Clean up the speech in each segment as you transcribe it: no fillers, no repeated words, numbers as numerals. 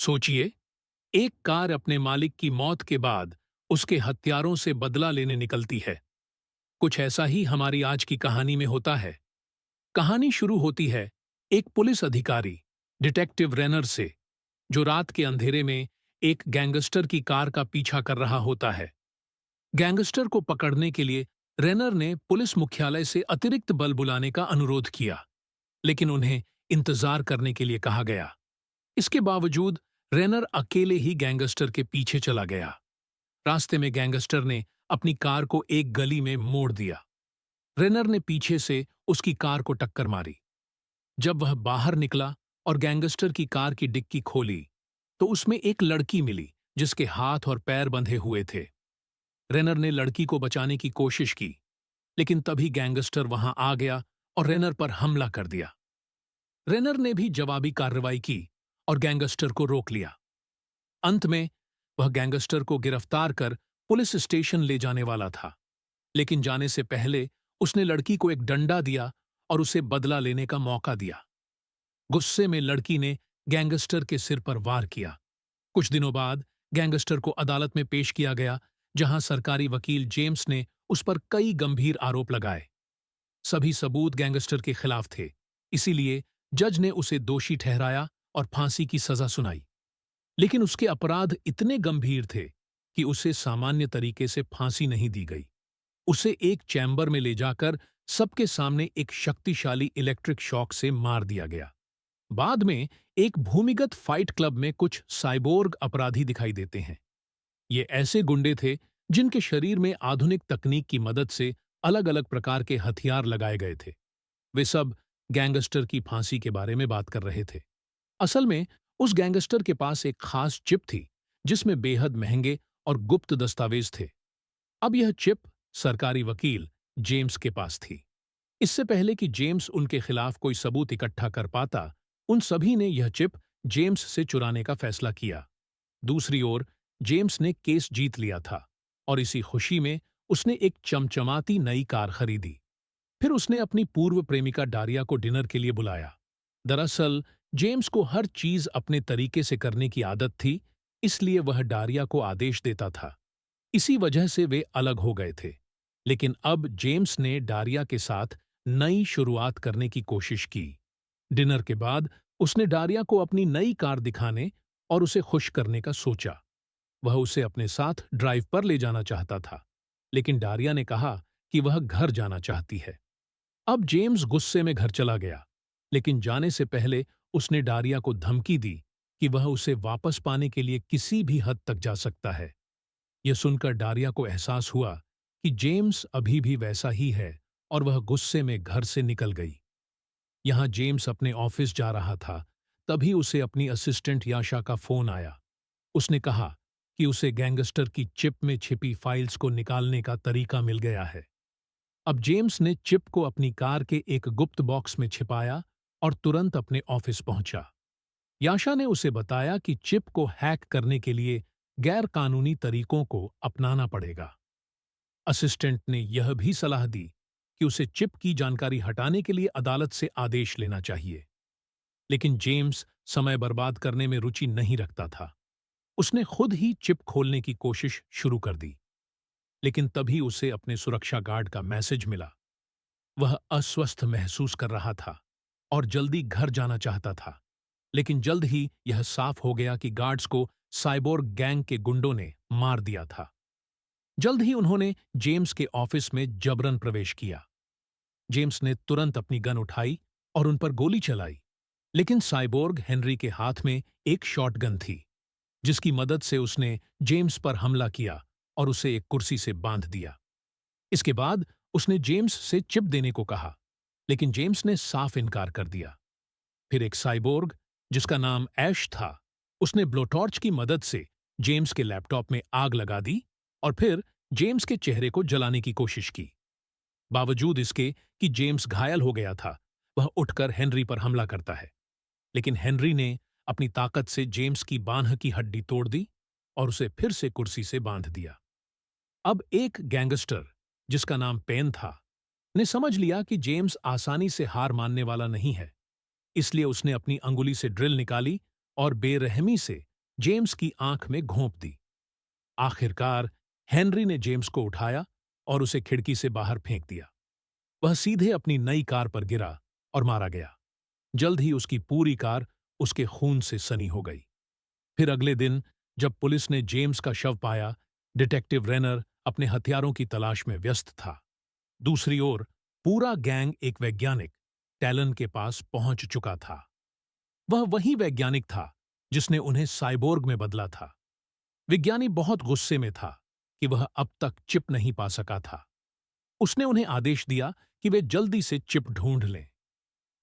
सोचिए, एक कार अपने मालिक की मौत के बाद उसके हत्यारों से बदला लेने निकलती है। कुछ ऐसा ही हमारी आज की कहानी में होता है। कहानी शुरू होती है एक पुलिस अधिकारी, डिटेक्टिव रेनर से, जो रात के अंधेरे में एक गैंगस्टर की कार का पीछा कर रहा होता है। गैंगस्टर को पकड़ने के लिए रेनर ने पुलिस मुख्यालय से अतिरिक्त बल बुलाने का अनुरोध किया, लेकिन उन्हें इंतजार करने के लिए कहा गया। इसके बावजूद रेनर अकेले ही गैंगस्टर के पीछे चला गया। रास्ते में गैंगस्टर ने अपनी कार को एक गली में मोड़ दिया। रेनर ने पीछे से उसकी कार को टक्कर मारी। जब वह बाहर निकला और गैंगस्टर की कार की डिक्की खोली, तो उसमें एक लड़की मिली जिसके हाथ और पैर बंधे हुए थे। रेनर ने लड़की को बचाने की कोशिश की, लेकिन तभी गैंगस्टर वहां आ गया और रेनर पर हमला कर दिया। रेनर ने भी जवाबी कार्रवाई की और गैंगस्टर को रोक लिया। अंत में वह गैंगस्टर को गिरफ्तार कर पुलिस स्टेशन ले जाने वाला था, लेकिन जाने से पहले उसने लड़की को एक डंडा दिया और उसे बदला लेने का मौका दिया। गुस्से में लड़की ने गैंगस्टर के सिर पर वार किया। कुछ दिनों बाद गैंगस्टर को अदालत में पेश किया गया, जहां सरकारी वकील जेम्स ने उस पर कई गंभीर आरोप लगाए। सभी सबूत गैंगस्टर के खिलाफ थे, इसीलिए जज ने उसे दोषी ठहराया और फांसी की सजा सुनाई। लेकिन उसके अपराध इतने गंभीर थे कि उसे सामान्य तरीके से फांसी नहीं दी गई। उसे एक चैम्बर में ले जाकर सबके सामने एक शक्तिशाली इलेक्ट्रिक शॉक से मार दिया गया। बाद में एक भूमिगत फाइट क्लब में कुछ साइबोर्ग अपराधी दिखाई देते हैं। ये ऐसे गुंडे थे जिनके शरीर में आधुनिक तकनीक की मदद से अलग अलग प्रकार के हथियार लगाए गए थे। वे सब गैंगस्टर की फांसी के बारे में बात कर रहे थे। असल में उस गैंगस्टर के पास एक खास चिप थी, जिसमें बेहद महंगे और गुप्त दस्तावेज थे। अब यह चिप सरकारी वकील जेम्स के पास थी। इससे पहले कि जेम्स उनके खिलाफ कोई सबूत इकट्ठा कर पाता, उन सभी ने यह चिप जेम्स से चुराने का फैसला किया। दूसरी ओर जेम्स ने केस जीत लिया था और इसी खुशी में उसने एक चमचमाती नई कार खरीदी। फिर उसने अपनी पूर्व प्रेमिका डारिया को डिनर के लिए बुलाया। दरअसल जेम्स को हर चीज अपने तरीके से करने की आदत थी, इसलिए वह डारिया को आदेश देता था। इसी वजह से वे अलग हो गए थे। लेकिन अब जेम्स ने डारिया के साथ नई शुरुआत करने की कोशिश की। डिनर के बाद उसने डारिया को अपनी नई कार दिखाने और उसे खुश करने का सोचा। वह उसे अपने साथ ड्राइव पर ले जाना चाहता था, लेकिन डारिया ने कहा कि वह घर जाना चाहती है। अब जेम्स गुस्से में घर चला गया, लेकिन जाने से पहले उसने डारिया को धमकी दी कि वह उसे वापस पाने के लिए किसी भी हद तक जा सकता है। यह सुनकर डारिया को एहसास हुआ कि जेम्स अभी भी वैसा ही है और वह गुस्से में घर से निकल गई। यहां जेम्स अपने ऑफिस जा रहा था, तभी उसे अपनी असिस्टेंट याशा का फोन आया। उसने कहा कि उसे गैंगस्टर की चिप में छिपी फाइल्स को निकालने का तरीका मिल गया है। अब जेम्स ने चिप को अपनी कार के एक गुप्त बॉक्स में छिपाया और तुरंत अपने ऑफिस पहुंचा। याशा ने उसे बताया कि चिप को हैक करने के लिए गैर कानूनी तरीकों को अपनाना पड़ेगा। असिस्टेंट ने यह भी सलाह दी कि उसे चिप की जानकारी हटाने के लिए अदालत से आदेश लेना चाहिए। लेकिन जेम्स समय बर्बाद करने में रुचि नहीं रखता था। उसने खुद ही चिप खोलने की कोशिश शुरू कर दी, लेकिन तभी उसे अपने सुरक्षा गार्ड का मैसेज मिला। वह अस्वस्थ महसूस कर रहा था और जल्दी घर जाना चाहता था, लेकिन जल्द ही यह साफ हो गया कि गार्ड्स को साइबोर्ग गैंग के गुंडों ने मार दिया था। जल्द ही उन्होंने जेम्स के ऑफिस में जबरन प्रवेश किया। जेम्स ने तुरंत अपनी गन उठाई और उन पर गोली चलाई, लेकिन साइबोर्ग हेनरी के हाथ में एक शॉटगन थी, जिसकी मदद से उसने जेम्स पर हमला किया और उसे एक कुर्सी से बांध दिया। इसके बाद उसने जेम्स से चिप देने को कहा, लेकिन जेम्स ने साफ इनकार कर दिया। फिर एक साइबोर्ग, जिसका नाम ऐश था, उसने ब्लोटॉर्च की मदद से जेम्स के लैपटॉप में आग लगा दी और फिर जेम्स के चेहरे को जलाने की कोशिश की। बावजूद इसके कि जेम्स घायल हो गया था, वह उठकर हेनरी पर हमला करता है, लेकिन हेनरी ने अपनी ताकत से जेम्स की बांह की हड्डी तोड़ दी और उसे फिर से कुर्सी से बांध दिया। अब एक गैंगस्टर, जिसका नाम पेन था, ने समझ लिया कि जेम्स आसानी से हार मानने वाला नहीं है, इसलिए उसने अपनी अंगुली से ड्रिल निकाली और बेरहमी से जेम्स की आंख में घोंप दी। आखिरकार हेनरी ने जेम्स को उठाया और उसे खिड़की से बाहर फेंक दिया। वह सीधे अपनी नई कार पर गिरा और मारा गया। जल्द ही उसकी पूरी कार उसके खून से सनी हो गई। फिर अगले दिन जब पुलिस ने जेम्स का शव पाया, डिटेक्टिव रेनर अपने हथियारों की तलाश में व्यस्त था। दूसरी ओर पूरा गैंग एक वैज्ञानिक टैलन के पास पहुंच चुका था। वह वही वैज्ञानिक था जिसने उन्हें साइबोर्ग में बदला था। विज्ञानी बहुत गुस्से में था कि वह अब तक चिप नहीं पा सका था। उसने उन्हें आदेश दिया कि वे जल्दी से चिप ढूंढ लें।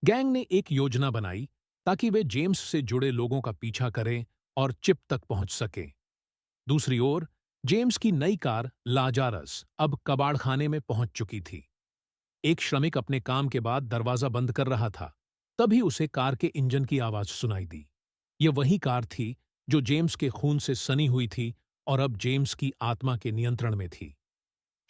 गैंग ने एक योजना बनाई ताकि वे जेम्स से जुड़े लोगों का पीछा करें और चिप तक पहुंच सकें। दूसरी ओर जेम्स की नई कार लाजारस अब कबाड़खाने में पहुंच चुकी थी। एक श्रमिक अपने काम के बाद दरवाजा बंद कर रहा था। तभी उसे कार के इंजन की आवाज सुनाई दी। यह वही कार थी जो जेम्स के खून से सनी हुई थी और अब जेम्स की आत्मा के नियंत्रण में थी।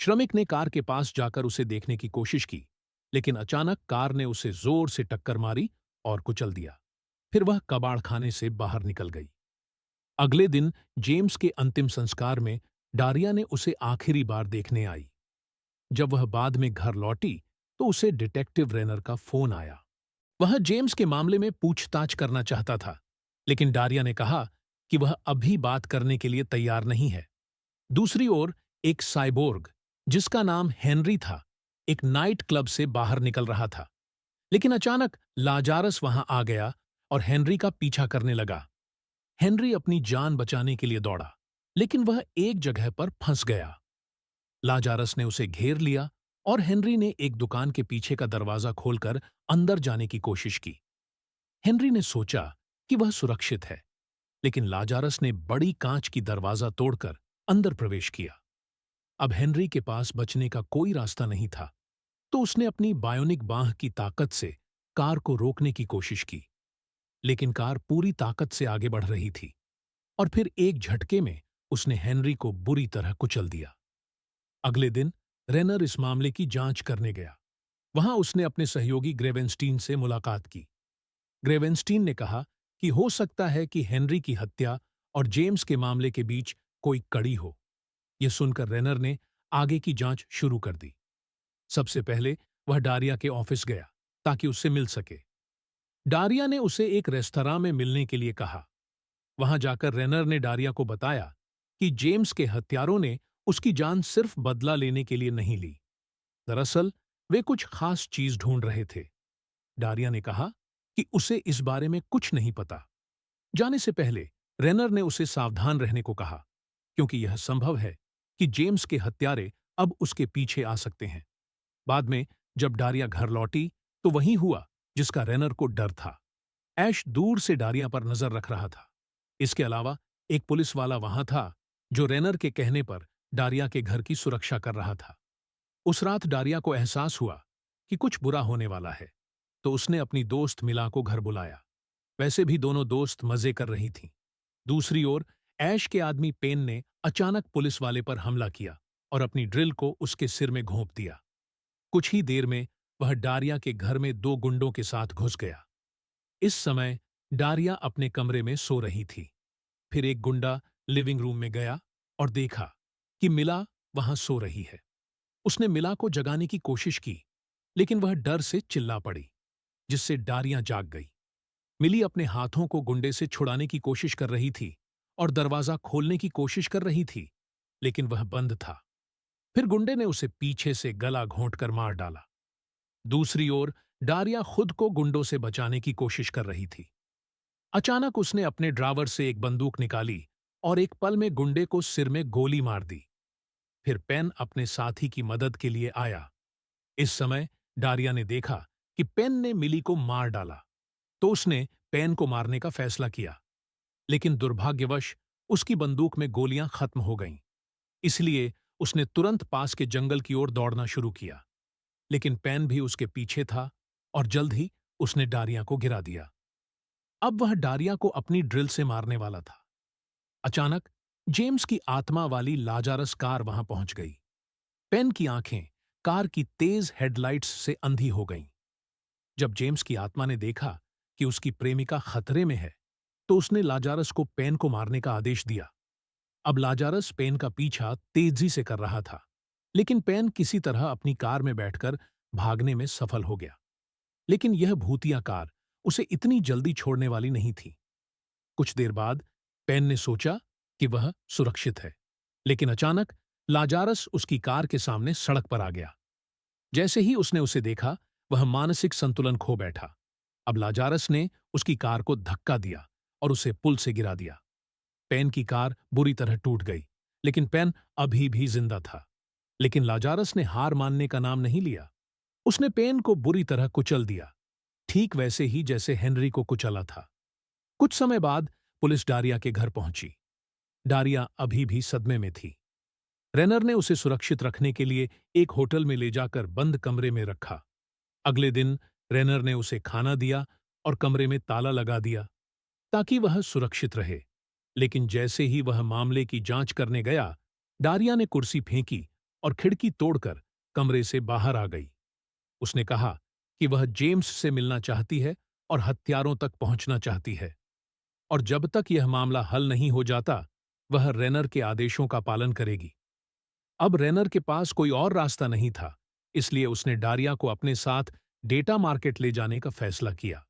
श्रमिक ने कार के पास जाकर उसे देखने की कोशिश की, लेकिन अचानक कार ने उसे जोर से टक्कर मारी और कुचल दिया। फिर वह कबाड़खाने से बाहर निकल गई। अगले दिन जेम्स के अंतिम संस्कार में डारिया ने उसे आखिरी बार देखने आई। जब वह बाद में घर लौटी तो उसे डिटेक्टिव रेनर का फोन आया। वह जेम्स के मामले में पूछताछ करना चाहता था, लेकिन डारिया ने कहा कि वह अभी बात करने के लिए तैयार नहीं है। दूसरी ओर एक साइबोर्ग जिसका नाम हेनरी था, एक नाइट क्लब से बाहर निकल रहा था। लेकिन अचानक लाजारस वहां आ गया और हेनरी का पीछा करने लगा। हेनरी अपनी जान बचाने के लिए दौड़ा, लेकिन वह एक जगह पर फंस गया। लाजारस ने उसे घेर लिया और हेनरी ने एक दुकान के पीछे का दरवाजा खोलकर अंदर जाने की कोशिश की। हेनरी ने सोचा कि वह सुरक्षित है, लेकिन लाजारस ने बड़ी कांच की दरवाजा तोड़कर अंदर प्रवेश किया। अब हेनरी के पास बचने का कोई रास्ता नहीं था, तो उसने अपनी बायोनिक बांह की ताकत से कार को रोकने की कोशिश की। लेकिन कार पूरी ताकत से आगे बढ़ रही थी और फिर एक झटके में उसने हेनरी को बुरी तरह कुचल दिया। अगले दिन रेनर इस मामले की जांच करने गया। वहां उसने अपने सहयोगी ग्रेवेंस्टीन से मुलाकात की। ग्रेवेंस्टीन ने कहा कि हो सकता है कि हेनरी की हत्या और जेम्स के मामले के बीच कोई कड़ी हो। यह सुनकर रेनर ने आगे की जांच शुरू कर दी। सबसे पहले वह डारिया के ऑफिस गया ताकि उससे मिल सके। डारिया ने उसे एक रेस्तरां में मिलने के लिए कहा। वहां जाकर रेनर ने डारिया को बताया कि जेम्स के हत्यारों ने उसकी जान सिर्फ बदला लेने के लिए नहीं ली। दरअसल वे कुछ खास चीज ढूंढ रहे थे। डारिया ने कहा कि उसे इस बारे में कुछ नहीं पता। जाने से पहले रेनर ने उसे सावधान रहने को कहा, क्योंकि यह संभव है कि जेम्स के हत्यारे अब उसके पीछे आ सकते हैं। बाद में जब डारिया घर लौटी तो वही हुआ जिसका रेनर को डर था। ऐश दूर से डारिया पर नजर रख रहा था। इसके अलावा एक पुलिस वाला वहां था जो रेनर के कहने पर डारिया के घर की सुरक्षा कर रहा था। उस रात डारिया को एहसास हुआ कि कुछ बुरा होने वाला है, तो उसने अपनी दोस्त मिला को घर बुलाया। वैसे भी दोनों दोस्त मजे कर रही थीं। दूसरी ओर ऐश के आदमी पेन ने अचानक पुलिस वाले पर हमला किया और अपनी ड्रिल को उसके सिर में घोंप दिया। कुछ ही देर में वह डारिया के घर में दो गुंडों के साथ घुस गया। इस समय डारिया अपने कमरे में सो रही थी। फिर एक गुंडा लिविंग रूम में गया और देखा कि मिला वहां सो रही है। उसने मिला को जगाने की कोशिश की, लेकिन वह डर से चिल्ला पड़ी, जिससे डारिया जाग गई। मिली अपने हाथों को गुंडे से छुड़ाने की कोशिश कर रही थी और दरवाजा खोलने की कोशिश कर रही थी, लेकिन वह बंद था। फिर गुंडे ने उसे पीछे से गला घोंटकर मार डाला। दूसरी ओर डारिया खुद को गुंडों से बचाने की कोशिश कर रही थी। अचानक उसने अपने ड्रावर से एक बंदूक निकाली और एक पल में गुंडे को सिर में गोली मार दी। फिर पेन अपने साथी की मदद के लिए आया। इस समय डारिया ने देखा कि पेन ने मिली को मार डाला, तो उसने पेन को मारने का फैसला किया। लेकिन दुर्भाग्यवश उसकी बंदूक में गोलियां खत्म हो गईं। इसलिए उसने तुरंत पास के जंगल की ओर दौड़ना शुरू किया। लेकिन पेन भी उसके पीछे था और जल्द ही उसने डारिया को गिरा दिया। अब वह डारिया को अपनी ड्रिल से मारने वाला था। अचानक जेम्स की आत्मा वाली लाजारस कार वहां पहुंच गई। पेन की आंखें कार की तेज हेडलाइट्स से अंधी हो गईं। जब जेम्स की आत्मा ने देखा कि उसकी प्रेमिका खतरे में है, तो उसने लाजारस को पेन को मारने का आदेश दिया। अब लाजारस पेन का पीछा तेजी से कर रहा था, लेकिन पेन किसी तरह अपनी कार में बैठकर भागने में सफल हो गया। लेकिन यह भूतिया कार उसे इतनी जल्दी छोड़ने वाली नहीं थी। कुछ देर बाद पेन ने सोचा कि वह सुरक्षित है, लेकिन अचानक लाजारस उसकी कार के सामने सड़क पर आ गया। जैसे ही उसने उसे देखा, वह मानसिक संतुलन खो बैठा। अब लाजारस ने उसकी कार को धक्का दिया और उसे पुल से गिरा दिया। पेन की कार बुरी तरह टूट गई, लेकिन पेन अभी भी जिंदा था। लेकिन लाजारस ने हार मानने का नाम नहीं लिया। उसने पेन को बुरी तरह कुचल दिया, ठीक वैसे ही जैसे हेनरी को कुचला था। कुछ समय बाद पुलिस डारिया के घर पहुंची। डारिया अभी भी सदमे में थी। रेनर ने उसे सुरक्षित रखने के लिए एक होटल में ले जाकर बंद कमरे में रखा। अगले दिन रेनर ने उसे खाना दिया और कमरे में ताला लगा दिया ताकि वह सुरक्षित रहे। लेकिन जैसे ही वह मामले की जांच करने गया, डारिया ने कुर्सी फेंकी और खिड़की तोड़कर कमरे से बाहर आ गई। उसने कहा कि वह जेम्स से मिलना चाहती है और हत्यारों तक पहुंचना चाहती है, और जब तक यह मामला हल नहीं हो जाता, वह रेनर के आदेशों का पालन करेगी। अब रेनर के पास कोई और रास्ता नहीं था, इसलिए उसने डारिया को अपने साथ डेटा मार्केट ले जाने का फैसला किया।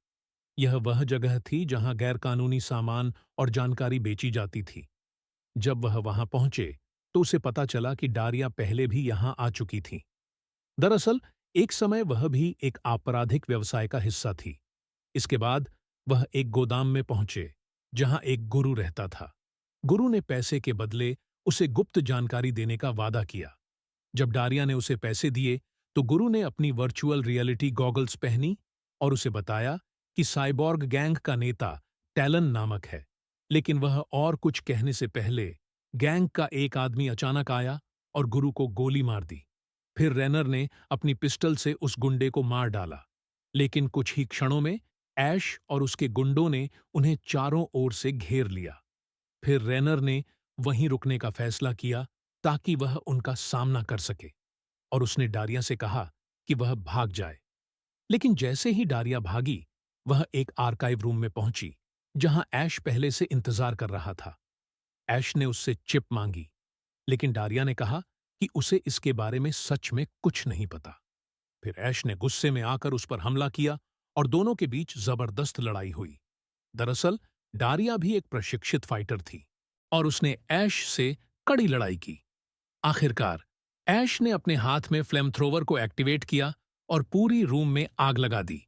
यह वह जगह थी जहां गैरकानूनी सामान और जानकारी बेची जाती थी। जब वह वहां पहुंचे, तो उसे पता चला कि डारिया पहले भी यहां आ चुकी थी। दरअसल एक समय वह भी एक आपराधिक व्यवसाय का हिस्सा थी। इसके बाद वह एक गोदाम में पहुंचे, जहां एक गुरु रहता था। गुरु ने पैसे के बदले उसे गुप्त जानकारी देने का वादा किया। जब डारिया ने उसे पैसे दिए, तो गुरु ने अपनी वर्चुअल रियलिटी गॉगल्स पहनी और उसे बताया कि साइबॉर्ग गैंग का नेता टैलन नामक है। लेकिन वह और कुछ कहने से पहले गैंग का एक आदमी अचानक आया और गुरु को गोली मार दी। फिर रेनर ने अपनी पिस्टल से उस गुंडे को मार डाला, लेकिन कुछ ही क्षणों में ऐश और उसके गुंडों ने उन्हें चारों ओर से घेर लिया। फिर रेनर ने वहीं रुकने का फैसला किया ताकि वह उनका सामना कर सके, और उसने डारिया से कहा कि वह भाग जाए। लेकिन जैसे ही डारिया भागी, वह एक आर्काइव रूम में पहुंची, जहां ऐश पहले से इंतजार कर रहा था। ऐश ने उससे चिप मांगी, लेकिन डारिया ने कहा कि उसे इसके बारे में सच में कुछ नहीं पता। फिर ऐश ने गुस्से में आकर उस पर हमला किया और दोनों के बीच जबरदस्त लड़ाई हुई। दरअसल डारिया भी एक प्रशिक्षित फाइटर थी और उसने ऐश से कड़ी लड़ाई की। आखिरकार ऐश ने अपने हाथ में फ्लेमथ्रोवर को एक्टिवेट किया और पूरी रूम में आग लगा दी।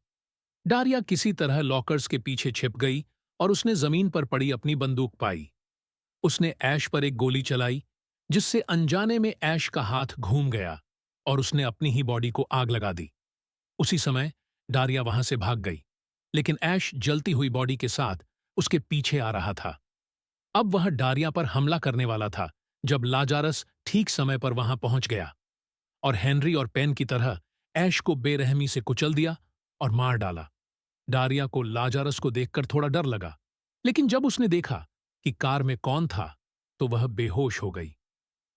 डारिया किसी तरह लॉकर्स के पीछे छिप गई और उसने जमीन पर पड़ी अपनी बंदूक पाई। उसने ऐश पर एक गोली चलाई, जिससे अनजाने में ऐश का हाथ घूम गया और उसने अपनी ही बॉडी को आग लगा दी। उसी समय डारिया वहां से भाग गई, लेकिन ऐश जलती हुई बॉडी के साथ उसके पीछे आ रहा था। अब वह डारिया पर हमला करने वाला था जब लाजारस ठीक समय पर वहां पहुंच गया और हेनरी और पेन की तरह ऐश को बेरहमी से कुचल दिया और मार डाला। डारिया को लाजारस को देखकर थोड़ा डर लगा, लेकिन जब उसने देखा कि कार में कौन था, तो वह बेहोश हो गई।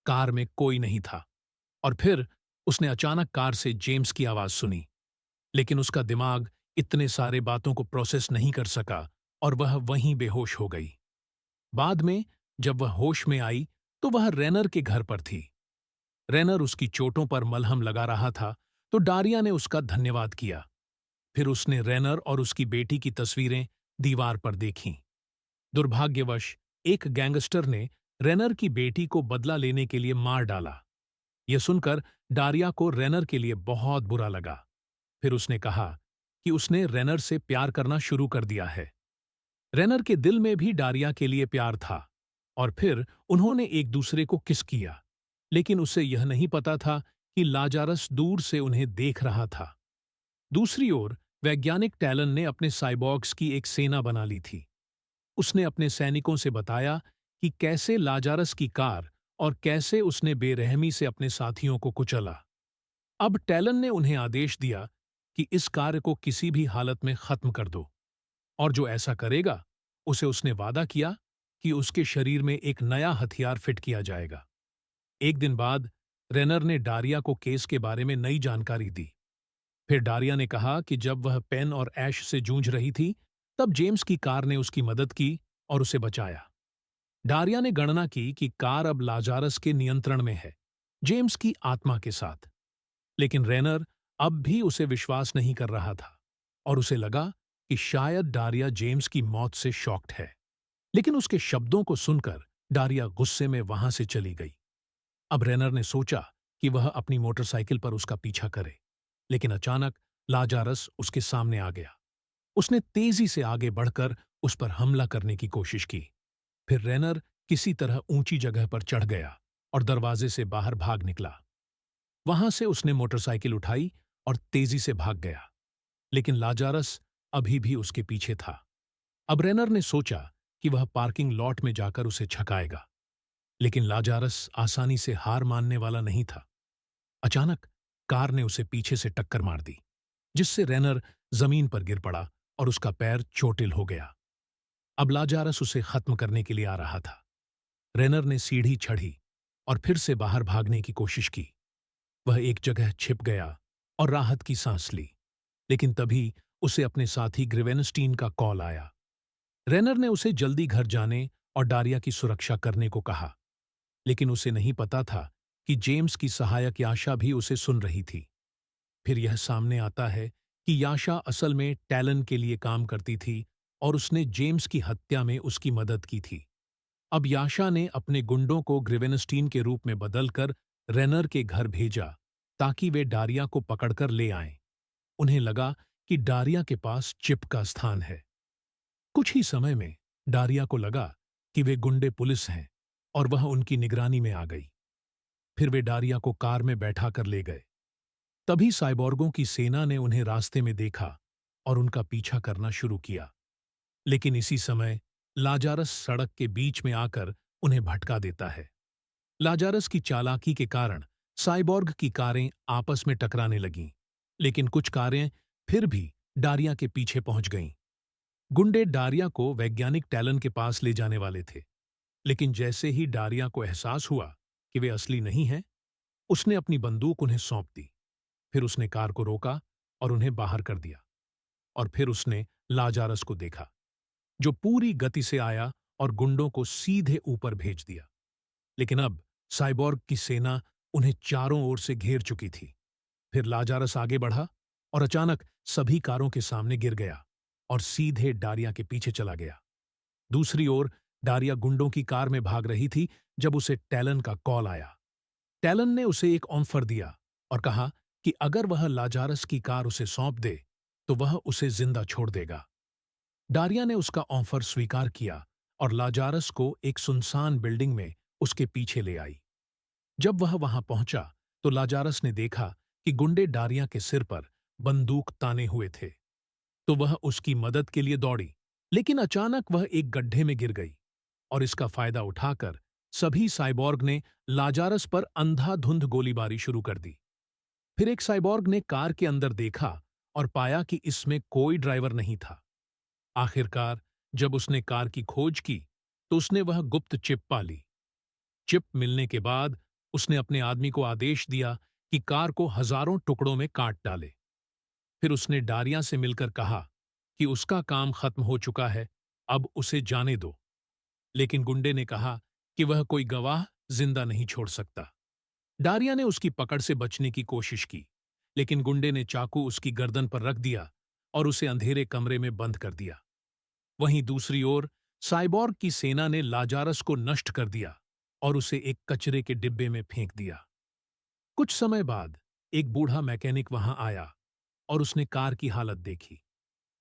कार में कोई नहीं था, और फिर उसने अचानक कार से जेम्स की आवाज सुनी, लेकिन उसका दिमाग इतने सारे बातों को प्रोसेस नहीं कर सका और वह वहीं बेहोश हो गई। बाद में जब वह होश में आई, तो वह रेनर के घर पर थी। रेनर उसकी चोटों पर मलहम लगा रहा था, तो डारिया ने उसका धन्यवाद किया। फिर उसने रेनर और उसकी बेटी की तस्वीरें दीवार पर देखीं। दुर्भाग्यवश एक गैंगस्टर ने रेनर की बेटी को बदला लेने के लिए मार डाला। यह सुनकर डारिया को रेनर के लिए बहुत बुरा लगा। फिर उसने कहा कि उसने रेनर से प्यार करना शुरू कर दिया है। रेनर के दिल में भी डारिया के लिए प्यार था, और फिर उन्होंने एक दूसरे को किस किया, लेकिन उसे यह नहीं पता था कि लाजारस दूर से उन्हें देख रहा था। दूसरी ओर वैज्ञानिक टैलन ने अपने साइबॉर्ग्स की एक सेना बना ली थी। उसने अपने सैनिकों से बताया कि कैसे लाजारस की कार और कैसे उसने बेरहमी से अपने साथियों को कुचला। अब टैलन ने उन्हें आदेश दिया कि इस कार्य को किसी भी हालत में खत्म कर दो, और जो ऐसा करेगा, उसे उसने वादा किया कि उसके शरीर में एक नया हथियार फिट किया जाएगा। एक दिन बाद रेनर ने डारिया को केस के बारे में नई जानकारी दी। फिर डारिया ने कहा कि जब वह पेन और ऐश से जूझ रही थी, तब जेम्स की कार ने उसकी मदद की और उसे बचाया। डारिया ने गणना की कि कार अब लाजारस के नियंत्रण में है, जेम्स की आत्मा के साथ। लेकिन रेनर अब भी उसे विश्वास नहीं कर रहा था और उसे लगा कि शायद डारिया जेम्स की मौत से शॉक्ड है। लेकिन उसके शब्दों को सुनकर डारिया गुस्से में वहां से चली गई। अब रेनर ने सोचा कि वह अपनी मोटरसाइकिल पर उसका पीछा करे, लेकिन अचानक लाजारस उसके सामने आ गया। उसने तेजी से आगे बढ़कर उस पर हमला करने की कोशिश की। फिर रेनर किसी तरह ऊंची जगह पर चढ़ गया और दरवाजे से बाहर भाग निकला। वहां से उसने मोटरसाइकिल उठाई और तेजी से भाग गया, लेकिन लाजारस अभी भी उसके पीछे था। अब रेनर ने सोचा कि वह पार्किंग लॉट में जाकर उसे छकाएगा, लेकिन लाजारस आसानी से हार मानने वाला नहीं था। अचानक कार ने उसे पीछे से टक्कर मार दी, जिससे रेनर जमीन पर गिर पड़ा और उसका पैर चोटिल हो गया। अब लाजारस उसे खत्म करने के लिए आ रहा था। रेनर ने सीढ़ी चढ़ी और फिर से बाहर भागने की कोशिश की। वह एक जगह छिप गया और राहत की सांस ली, लेकिन तभी उसे अपने साथी ग्रिवेनस्टीन का कॉल आया। रेनर ने उसे जल्दी घर जाने और डारिया की सुरक्षा करने को कहा, लेकिन उसे नहीं पता था कि जेम्स की सहायक याशा भी उसे सुन रही थी। फिर यह सामने आता है कि याशा असल में टैलन के लिए काम करती थी और उसने जेम्स की हत्या में उसकी मदद की थी। अब याशा ने अपने गुंडों को ग्रिवेनस्टीन के रूप में बदलकर रेनर के घर भेजा ताकि वे डारिया को पकड़कर ले आएं। उन्हें लगा कि डारिया के पास चिप का स्थान है। कुछ ही समय में डारिया को लगा कि वे गुंडे पुलिस हैं और वह उनकी निगरानी में आ गई। फिर वे डारिया को कार में बैठा कर ले गए। तभी साइबोर्गों की सेना ने उन्हें रास्ते में देखा और उनका पीछा करना शुरू किया। लेकिन इसी समय लाजारस सड़क के बीच में आकर उन्हें भटका देता है। लाजारस की चालाकी के कारण साइबोर्ग की कारें आपस में टकराने लगीं, लेकिन कुछ कारें फिर भी डारिया के पीछे पहुंच गईं। गुंडे डारिया को वैज्ञानिक टैलन के पास ले जाने वाले थे, लेकिन जैसे ही डारिया को एहसास हुआ कि वे असली नहीं हैं, उसने अपनी बंदूक उन्हें सौंप दी। फिर उसने कार को रोका और उन्हें बाहर कर दिया। और फिर उसने लाजारस को देखा, जो पूरी गति से आया और गुंडों को सीधे ऊपर भेज दिया। लेकिन अब साइबोर्ग की सेना उन्हें चारों ओर से घेर चुकी थी। फिर लाजारस आगे बढ़ा और अचानक सभी कारों के सामने गिर गया और सीधे डारिया के पीछे चला गया। दूसरी ओर डारिया गुंडों की कार में भाग रही थी जब उसे टैलन का कॉल आया। टैलन ने उसे एक ऑफर दिया और कहा कि अगर वह लाजारस की कार उसे सौंप दे तो वह उसे जिंदा छोड़ देगा। डारिया ने उसका ऑफर स्वीकार किया और लाजारस को एक सुनसान बिल्डिंग में उसके पीछे ले आई। जब वह वहां पहुंचा तो लाजारस ने देखा कि गुंडे डारिया के सिर पर बंदूक ताने हुए थे। तो वह उसकी मदद के लिए दौड़ी, लेकिन अचानक वह एक गड्ढे में गिर गई और इसका फायदा उठाकर सभी साइबोर्ग ने लाजारस पर अंधाधुंध गोलीबारी शुरू कर दी। फिर एक साइबोर्ग ने कार के अंदर देखा और पाया कि इसमें कोई ड्राइवर नहीं था। आखिरकार जब उसने कार की खोज की तो उसने वह गुप्त चिप पा ली। चिप मिलने के बाद उसने अपने आदमी को आदेश दिया कि कार को हजारों टुकड़ों में काट डाले। फिर उसने डारिया से मिलकर कहा कि उसका काम खत्म हो चुका है, अब उसे जाने दो। लेकिन गुंडे ने कहा कि वह कोई गवाह जिंदा नहीं छोड़ सकता। डारिया ने उसकी पकड़ से बचने की कोशिश की, लेकिन गुंडे ने चाकू उसकी गर्दन पर रख दिया और उसे अंधेरे कमरे में बंद कर दिया। वहीं दूसरी ओर साइबोर्ग की सेना ने लाजारस को नष्ट कर दिया और उसे एक कचरे के डिब्बे में फेंक दिया। कुछ समय बाद एक बूढ़ा मैकेनिक वहां आया और उसने कार की हालत देखी।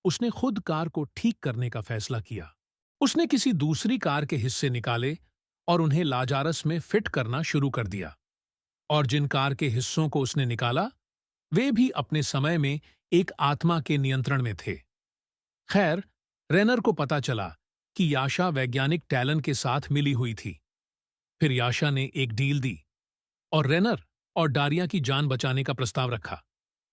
उसने खुद कार को ठीक करने का फैसला किया। उसने किसी दूसरी कार के हिस्से निकाले और उन्हें लाजारस में फिट करना शुरू कर दिया। और जिन कार के हिस्सों को उसने निकाला, वे भी अपने समय में एक आत्मा के नियंत्रण में थे। खैर, रेनर को पता चला कि याशा वैज्ञानिक टैलन के साथ मिली हुई थी। फिर याशा ने एक डील दी और रेनर और डारिया की जान बचाने का प्रस्ताव रखा।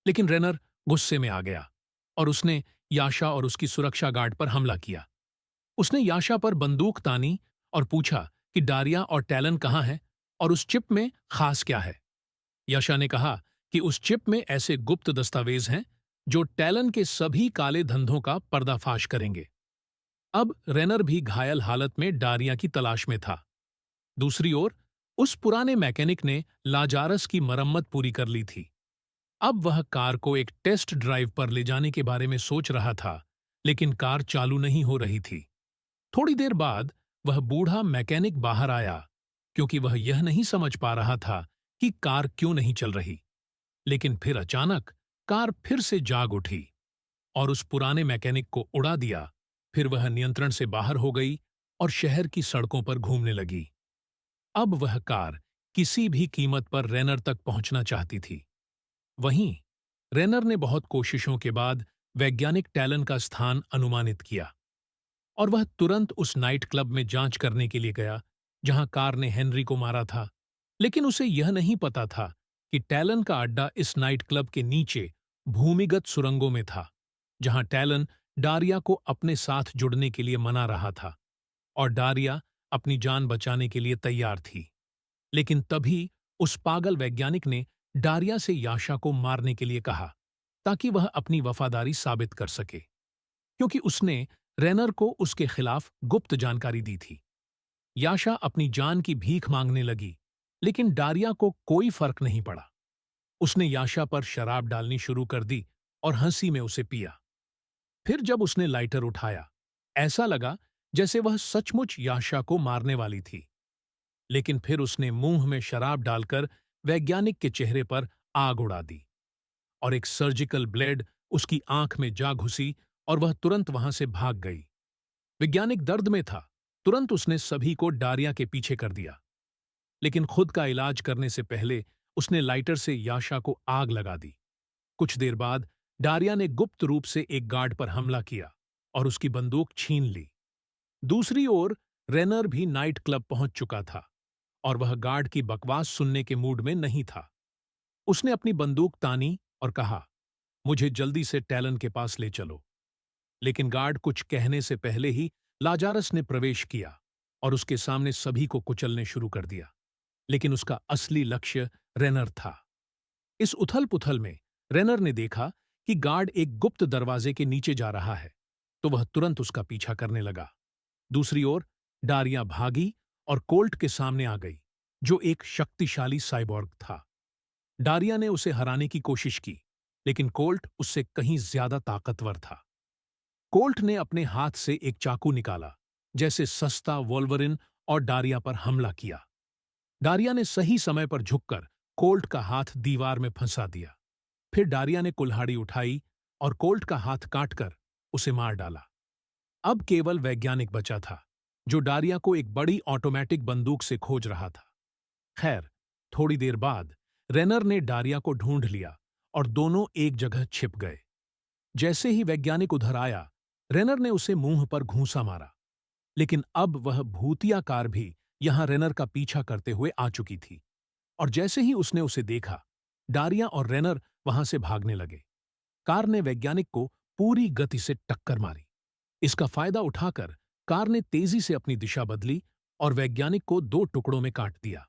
लेकिन रेनर गुस्से में आ गया और उसने याशा और उसकी सुरक्षा गार्ड पर हमला किया। उसने याशा पर बंदूक तानी और पूछा कि डारिया और टैलन कहाँ हैं और उस चिप में खास क्या है। याशा ने कहा कि उस चिप में ऐसे गुप्त दस्तावेज हैं जो टैलन के सभी काले धंधों का पर्दाफाश करेंगे। अब रेनर भी घायल हालत में डारिया की तलाश में था। दूसरी ओर उस पुराने मैकेनिक ने लाजारस की मरम्मत पूरी कर ली थी। अब वह कार को एक टेस्ट ड्राइव पर ले जाने के बारे में सोच रहा था, लेकिन कार चालू नहीं हो रही थी। थोड़ी देर बाद वह बूढ़ा मैकेनिक बाहर आया, क्योंकि वह यह नहीं समझ पा रहा था कि कार क्यों नहीं चल रही। लेकिन फिर अचानक कार फिर से जाग उठी और उस पुराने मैकेनिक को उड़ा दिया। फिर वह नियंत्रण से बाहर हो गई और शहर की सड़कों पर घूमने लगी। अब वह कार किसी भी कीमत पर रेनर तक पहुंचना चाहती थी। वहीं रेनर ने बहुत कोशिशों के बाद वैज्ञानिक टैलन का स्थान अनुमानित किया और वह तुरंत उस नाइट क्लब में जांच करने के लिए गया जहां कार ने हेनरी को मारा था। लेकिन उसे यह नहीं पता था कि टैलन का अड्डा इस नाइट क्लब के नीचे भूमिगत सुरंगों में था, जहां टैलन डारिया को अपने साथ जुड़ने के लिए मना रहा था और डारिया अपनी जान बचाने के लिए तैयार थी। लेकिन तभी उस पागल वैज्ञानिक ने डारिया से याशा को मारने के लिए कहा, ताकि वह अपनी वफादारी साबित कर सके, क्योंकि उसने रेनर को उसके खिलाफ गुप्त जानकारी दी थी। याशा अपनी जान की भीख मांगने लगी, लेकिन डारिया को कोई फर्क नहीं पड़ा। उसने याशा पर शराब डालनी शुरू कर दी और हंसी में उसे पिया। फिर जब उसने लाइटर उठाया, ऐसा लगा जैसे वह सचमुच याशा को मारने वाली थी। लेकिन फिर उसने मुंह में शराब डालकर वैज्ञानिक के चेहरे पर आग उड़ा दी और एक सर्जिकल ब्लेड उसकी आंख में जा घुसी और वह तुरंत वहां से भाग गई। वैज्ञानिक दर्द में था। तुरंत उसने सभी को डारिया के पीछे कर दिया, लेकिन खुद का इलाज करने से पहले उसने लाइटर से याशा को आग लगा दी। कुछ देर बाद डारिया ने गुप्त रूप से एक गार्ड पर हमला किया और उसकी बंदूक छीन ली। दूसरी ओर रेनर भी नाइट क्लब पहुंच चुका था और वह गार्ड की बकवास सुनने के मूड में नहीं था। उसने अपनी बंदूक तानी और कहा, मुझे जल्दी से टैलन के पास ले चलो। लेकिन गार्ड कुछ कहने से पहले ही लाजारस ने प्रवेश किया और उसके सामने सभी को कुचलने शुरू कर दिया। लेकिन उसका असली लक्ष्य रेनर था। इस उथल-पुथल में रेनर ने देखा कि गार्ड एक गुप्त दरवाजे के नीचे जा रहा है, तो वह तुरंत उसका पीछा करने लगा। दूसरी ओर डारिया भागी और कोल्ट के सामने आ गई, जो एक शक्तिशाली साइबॉर्ग था। डारिया ने उसे हराने की कोशिश की, लेकिन कोल्ट उससे कहीं ज्यादा ताकतवर था। कोल्ट ने अपने हाथ से एक चाकू निकाला, जैसे सस्ता वोल्वरिन, और डारिया पर हमला किया। डारिया ने सही समय पर झुककर कोल्ट का हाथ दीवार में फंसा दिया। फिर डारिया ने कुल्हाड़ी उठाई और कोल्ट का हाथ काटकर उसे मार डाला। अब केवल वैज्ञानिक बचा था, जो डारिया को एक बड़ी ऑटोमेटिक बंदूक से खोज रहा था। खैर, थोड़ी देर बाद रेनर ने डारिया को ढूंढ लिया और दोनों एक जगह छिप गए। जैसे ही वैज्ञानिक उधर आया, रेनर ने उसे मुंह पर घूंसा मारा। लेकिन अब वह भूतिया कार भी यहां रेनर का पीछा करते हुए आ चुकी थी और जैसे ही उसने उसे देखा, डारिया और रेनर वहां से भागने लगे। कार ने वैज्ञानिक को पूरी गति से टक्कर मारी। इसका फायदा उठाकर कार ने तेजी से अपनी दिशा बदली और वैज्ञानिक को दो टुकड़ों में काट दिया।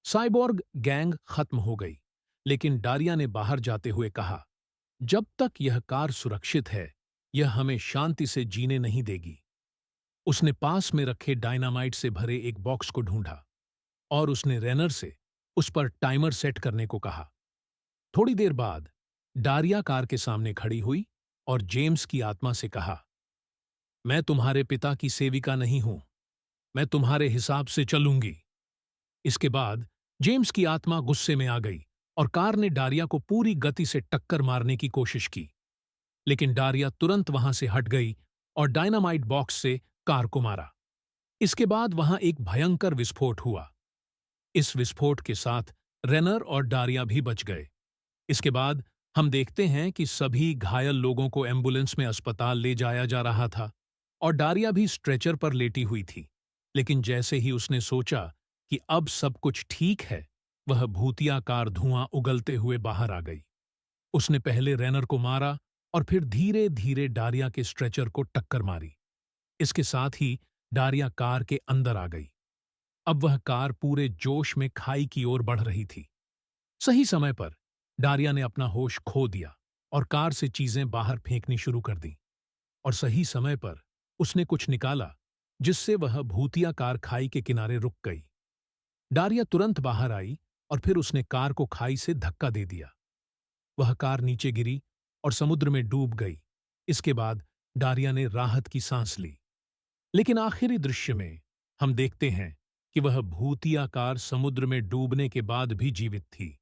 साइबोर्ग गैंग खत्म हो गई, लेकिन डारिया ने बाहर जाते हुए कहा, जब तक यह कार सुरक्षित है, यह हमें शांति से जीने नहीं देगी। उसने पास में रखे डायनामाइट से भरे एक बॉक्स को ढूंढा और उसने रेनर से उस पर टाइमर सेट करने को कहा। थोड़ी देर बाद डारिया कार के सामने खड़ी हुई और जेम्स की आत्मा से कहा, मैं तुम्हारे पिता की सेविका नहीं हूं, मैं तुम्हारे हिसाब से चलूंगी। इसके बाद जेम्स की आत्मा गुस्से में आ गई और कार ने डारिया को पूरी गति से टक्कर मारने की कोशिश की। लेकिन डारिया तुरंत वहां से हट गई और डायनामाइट बॉक्स से कार को मारा। इसके बाद वहां एक भयंकर विस्फोट हुआ। इस विस्फोट के साथ रेनर और डारिया भी बच गए। इसके बाद हम देखते हैं कि सभी घायल लोगों को एम्बुलेंस में अस्पताल ले जाया जा रहा था और डारिया भी स्ट्रेचर पर लेटी हुई थी। लेकिन जैसे ही उसने सोचा कि अब सब कुछ ठीक है, वह भूतिया कार धुआं उगलते हुए बाहर आ गई। उसने पहले रेनर को मारा और फिर धीरे धीरे डारिया के स्ट्रेचर को टक्कर मारी। इसके साथ ही डारिया कार के अंदर आ गई। अब वह कार पूरे जोश में खाई की ओर बढ़ रही थी। सही समय पर डारिया ने अपना होश खो दिया और कार से चीजें बाहर फेंकनी शुरू कर दी। और सही समय पर उसने कुछ निकाला जिससे वह भूतिया कार खाई के किनारे रुक गई। डारिया तुरंत बाहर आई और फिर उसने कार को खाई से धक्का दे दिया। वह कार नीचे गिरी और समुद्र में डूब गई। इसके बाद डारिया ने राहत की सांस ली। लेकिन आखिरी दृश्य में हम देखते हैं कि वह भूतिया कार समुद्र में डूबने के बाद भी जीवित थी।